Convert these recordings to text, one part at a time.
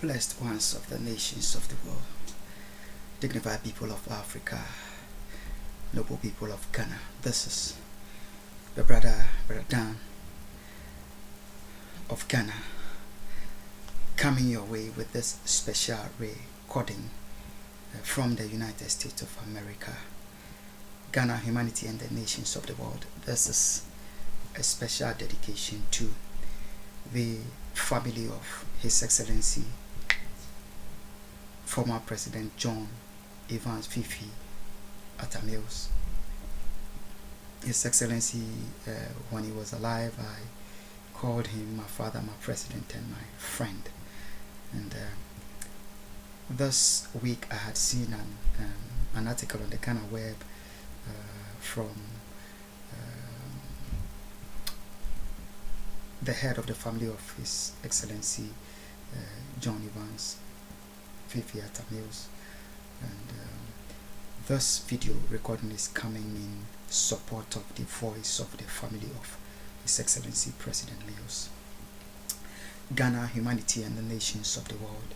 Blessed ones of the nations of the world, dignified people of Africa, noble people of Ghana. This is the brother Dan of Ghana coming your way with this special recording from the United States of America. Ghana, humanity and the nations of the world. This is a special dedication to the family of His Excellency former President John Evans Fifi Atta Mills. His Excellency, when he was alive, I called him my father, my president, and my friend. And this week I had seen an article on the Ghana web from the head of the family of His Excellency John Evans Fifi Atta Mills, and this video recording is coming in support of the voice of the family of His Excellency President Mills. Ghana, humanity and the nations of the world.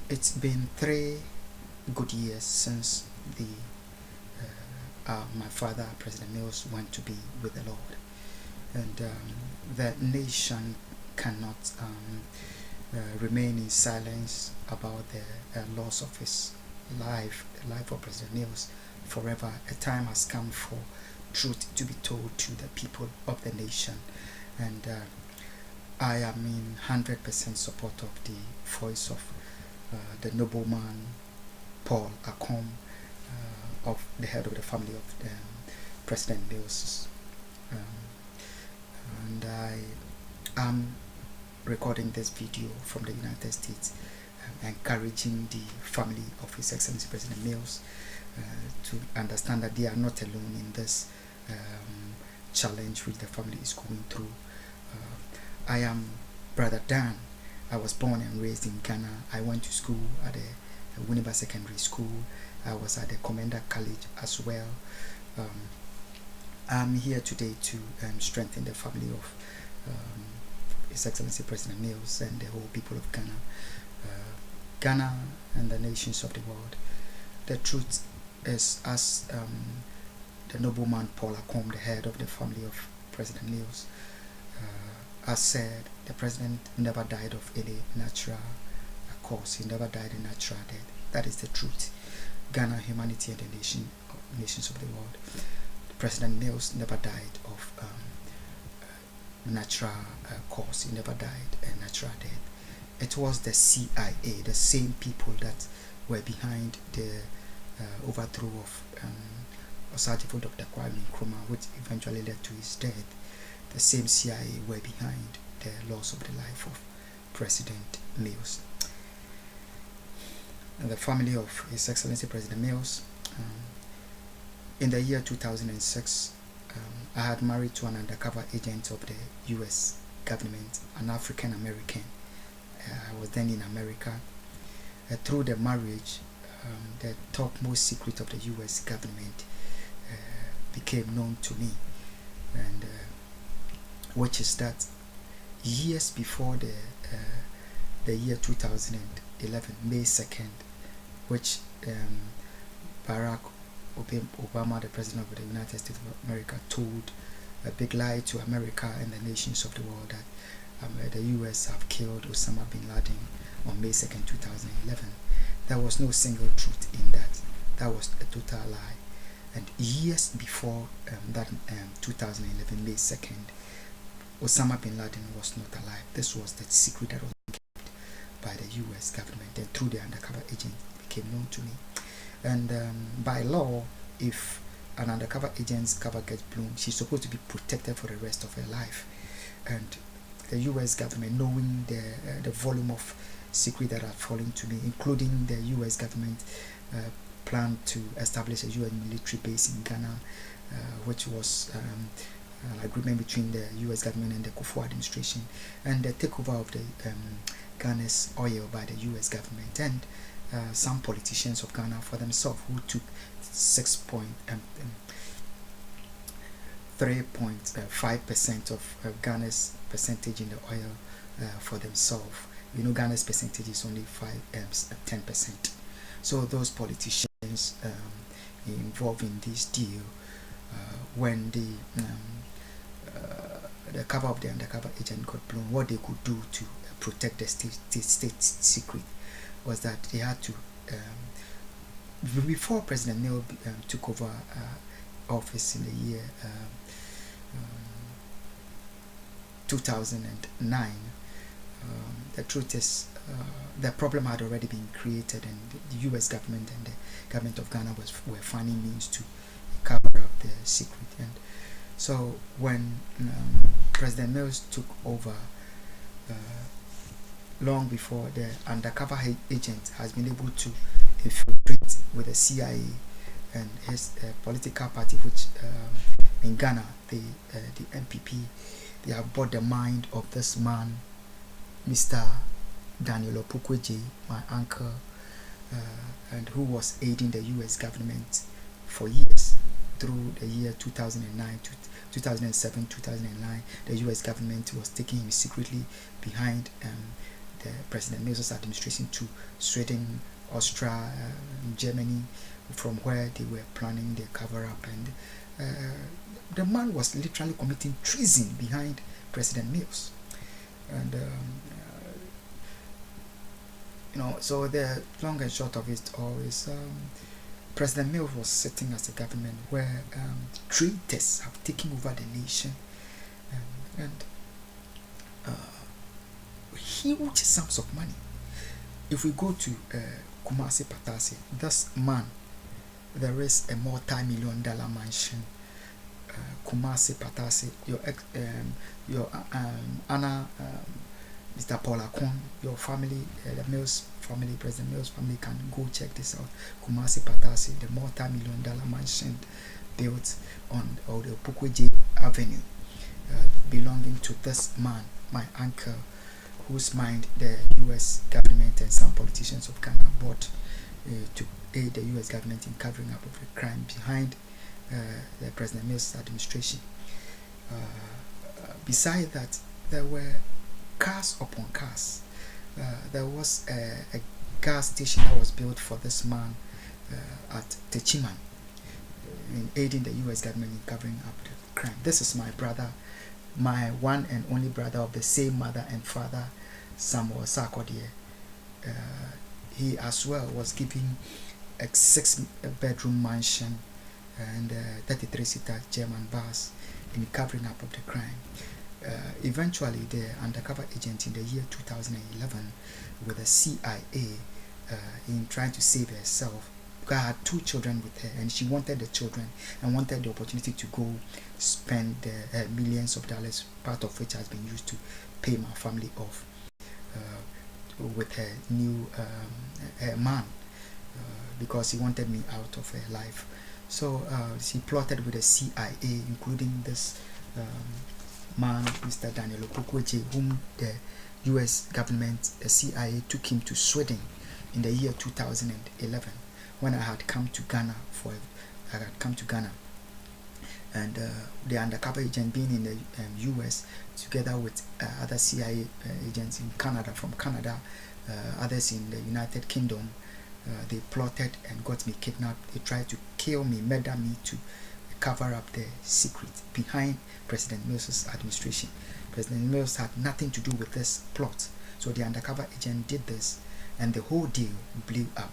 It's been 3 good years since my father President Mills went to be with the Lord, and the nation cannot remain in silence about the loss of his life, the life of President Mills forever. A time has come for truth to be told to the people of the nation, and I am in 100% support of the voice of the nobleman Paul Acom, of the head of the family of President Mills, and I am recording this video from the United States, encouraging the family of His Excellency President Mills to understand that they are not alone in this challenge which the family is going through. I am Brother Dan. I was born and raised in Ghana. I went to school at the Winneba Secondary School. I was at the Commander College as well. I'm here today to strengthen the family of His Excellency President Mills and the whole people of Ghana, Ghana and the nations of the world. The truth is, as the nobleman Paul Acom, the head of the family of President Mills, has said, the president never died of any natural cause. He never died a natural death. That is the truth. Ghana, humanity and the nations of the world. President Mills never died of natural cause. He never died a natural death. It was the CIA, the same people that were behind the overthrow of Osagyefo Dr. Kwame Nkrumah, which eventually led to his death. The same CIA were behind the loss of the life of President Mills. And the family of His Excellency President Mills, in the year 2006, I had married to an undercover agent of the US government, an African American. I was then in America. Through the marriage, the topmost secret of the US government became known to me, and which is that years before the year 2011, May 2nd, which Barack Obama, the president of the United States of America, told a big lie to America and the nations of the world that the US have killed Osama bin Laden on May 2nd, 2011. There was no single truth in that. That was a total lie. And years before that 2011 May 2nd, Osama bin Laden was not alive. This was the secret that was kept by the US government, and through the undercover agent it became known to me. And by law, if an undercover agent's cover gets blown, she's supposed to be protected for the rest of her life. And the US government, knowing the volume of secret that had fallen to me, including the US government planned to establish a UN military base in Ghana, which was an agreement between the US government and the Kufuor administration, and the takeover of the Ghana's oil by the US government, and some politicians of Ghana for themselves who took 3.5% of Ghana's percentage in the oil for themselves. Ghana's percentage is only 10%. So those politicians involved in this deal, when the cover of the undercover agent got blown, what they could do to protect the state secret was that they had to, before President Nel took over office in the year 2009, the truth is the problem had already been created, and the US government and the government of Ghana were finding means to cover up the secret. And so when President Mills took over, long before, the undercover agent has been able to infiltrate with the CIA and his political party, which in Ghana, the NPP, they have bought the mind of this man, Mr. Daniel Opukweje, my uncle, and who was aiding the US government for years through the year 2009 to 2007, 2009. The US government was taking him secretly behind the President Mills' administration to Sweden, Austria, Germany, from where they were planning the cover-up. And the man was literally committing treason behind President Mills. And so the long and short of it all is President Mills was sitting as a government where traitors have taken over the nation, and huge sums of money. If we go to Kumasi Patase, this man, there is a multi-million-dollar mansion. Kumasi Patase, your Anna, Mr. Paul Akon, your family, the Mills family, President Mills family, can go check this out. Kumasi Patase, the multi-million-dollar mansion built on the Opukweje Avenue, belonging to this man, my uncle, whose mind the US government and some politicians of Ghana bought to aid the US government in covering up of the crime behind the President Mills administration. Beside that, there were cars upon cars. There was a gas station that was built for this man at Techiman, in aiding the US government in covering up the crime. This is my brother, my one and only brother of the same mother and father, Samuel Sarkodie. He as well was given a 6-bedroom mansion and 33-seater German bus in covering up of the crime. Eventually, the undercover agent in the year 2011 with the CIA, in trying to save herself, because I had 2 children with her, and she wanted the children and wanted the opportunity to go spend the millions of dollars, part of which has been used to pay my family off with her new her man, because he wanted me out of her life. So she plotted with the CIA, including this man, Mr. Daniel Opukweje, whom the US government, the CIA, took him to Sweden in the year 2011, when I had come to Ghana and the undercover agent being in the US, together with other CIA agents in Canada, from Canada, others in the United Kingdom. They plotted and got me kidnapped. They tried to kill me, murder me, to cover up the secret behind President Mills' administration. President Mills had nothing to do with this plot. So the undercover agent did this, and the whole deal blew up.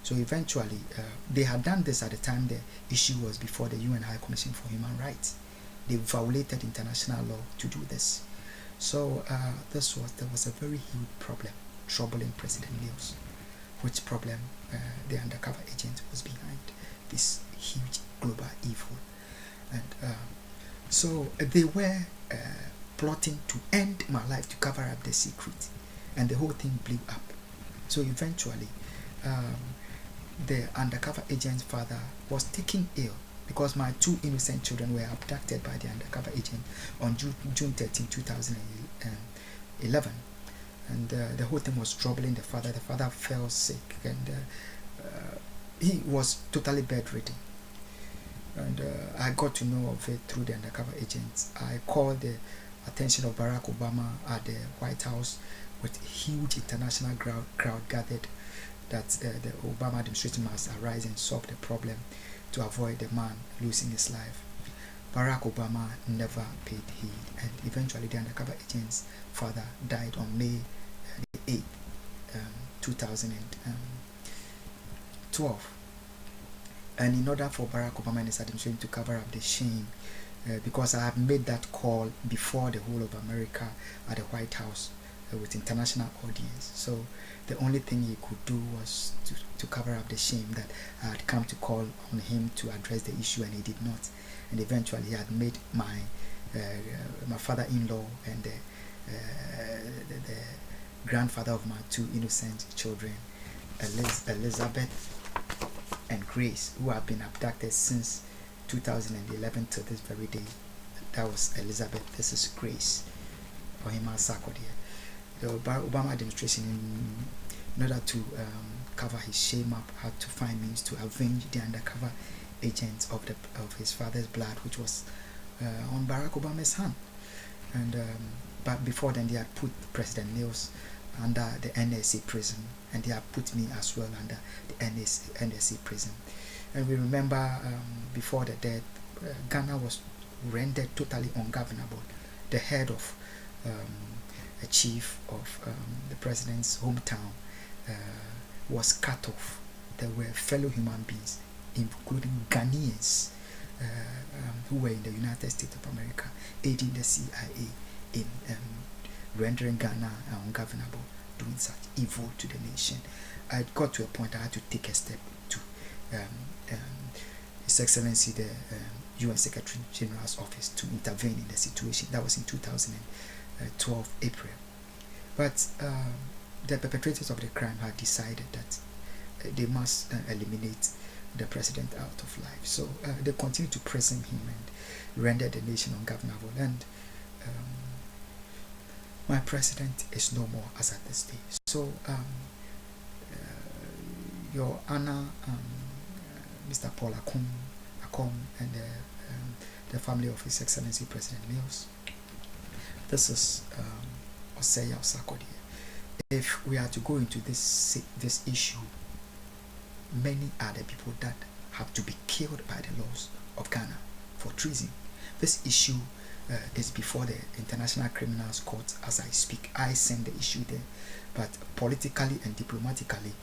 So eventually, they had done this at the time the issue was before the UN High Commission for Human Rights. They violated international law to do this. So there was a very huge problem troubling President Mills, which problem the undercover agent was behind this huge global evil. And so they were plotting to end my life, to cover up the secret, and the whole thing blew up. So eventually, the undercover agent's father was taken ill because my 2 innocent children were abducted by the undercover agent on June 13, 2011. And the whole thing was troubling the father. The father fell sick, and he was totally bedridden. And I got to know of it through the undercover agents. I called the attention of Barack Obama at the White House, with huge international crowd gathered that the Obama administration must arise and solve the problem to avoid the man losing his life. Barack Obama never paid heed, and eventually the undercover agent's father died on May 8, 2012. And in order for Barack Obama and his administration to cover up the shame, because I have made that call before the whole of America at the White House with international audience, so the only thing he could do was to cover up the shame that I had come to call on him to address the issue, and he did not. And eventually he had made my father-in-law and the grandfather of my two innocent children, Elizabeth and Grace, who have been abducted since 2011 to this very day. That was Elizabeth, this is Grace. Ohima Sarkodie. The Obama administration, in order to cover his shame up, had to find means to avenge the undercover agents of his father's blood, which was on Barack Obama's hand. And but before then, they had put President Mills under the NSA prison, and they had put me as well under the NSA prison. And we remember before the death, Ghana was rendered totally ungovernable. The head of a chief of the president's hometown was cut off. There were fellow human beings, including Ghanaians who were in the United States of America, aiding the CIA in rendering Ghana ungovernable, doing such evil to the nation. I got to a point I had to take a step to His Excellency the UN Secretary General's office to intervene in the situation. That was in 2012 April. But the perpetrators of the crime had decided that they must eliminate the president out of life. So they continued to prison him and render the nation ungovernable. And my president is no more as at this day. So Your Honor, Mr. Paul Akom and the family of His Excellency President Mills, this is Oseya Sarkodie. If we are to go into this issue, many are the people that have to be killed by the laws of Ghana for treason. This issue is before the International Criminal Court as I speak. I send the issue there, but politically and diplomatically,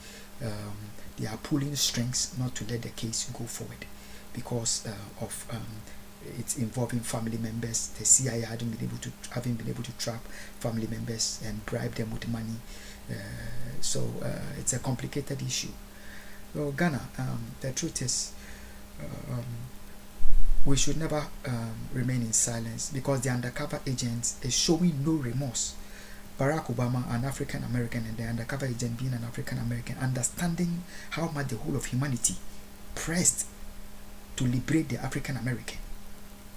they are pulling strings not to let the case go forward because of it's involving family members. The CIA having been able to trap family members and bribe them with money. So it's a complicated issue. So Ghana, the truth is, we should never remain in silence because the undercover agent is showing no remorse. Barack Obama, an African American, and the undercover agent being an African American, understanding how much the whole of humanity pressed to liberate the African American.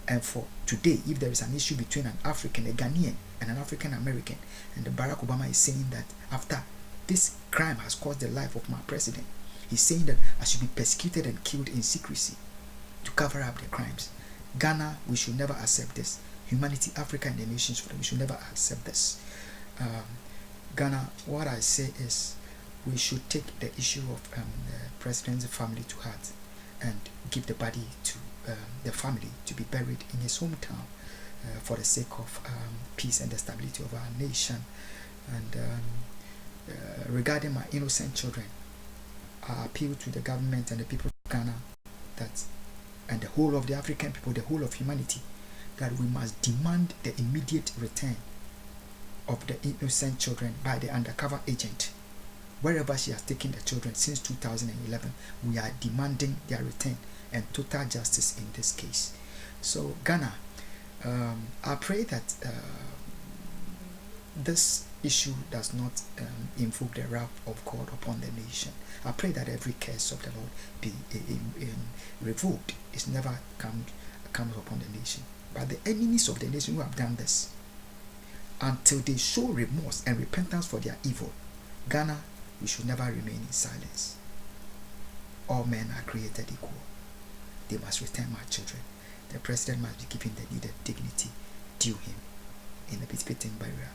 And for today, if there is an issue between an African, a Ghanaian, and an African American, and the Barack Obama is saying that after this crime has caused the life of my president, he's saying that I should be persecuted and killed in secrecy to cover up the crimes. Ghana, we should never accept this. Humanity, Africa, and the nations, we should never accept this. Ghana, what I say is we should take the issue of the president's family to heart and give the body to the family to be buried in his hometown for the sake of peace and the stability of our nation. And regarding my innocent children, I appeal to the government and the people of Ghana that, and the whole of the African people, the whole of humanity, that we must demand the immediate return of the innocent children by the undercover agent. Wherever she has taken the children since 2011, we are demanding their return and total justice in this case. So Ghana, I pray that this issue does not invoke the wrath of God upon the nation. I pray that every curse of the Lord be revoked. It's never comes upon the nation. But the enemies of the nation who have done this, until they show remorse and repentance for their evil, Ghana, we should never remain in silence. All men are created equal. They must return my children. The president must be given the needed dignity due him in the befitting burial.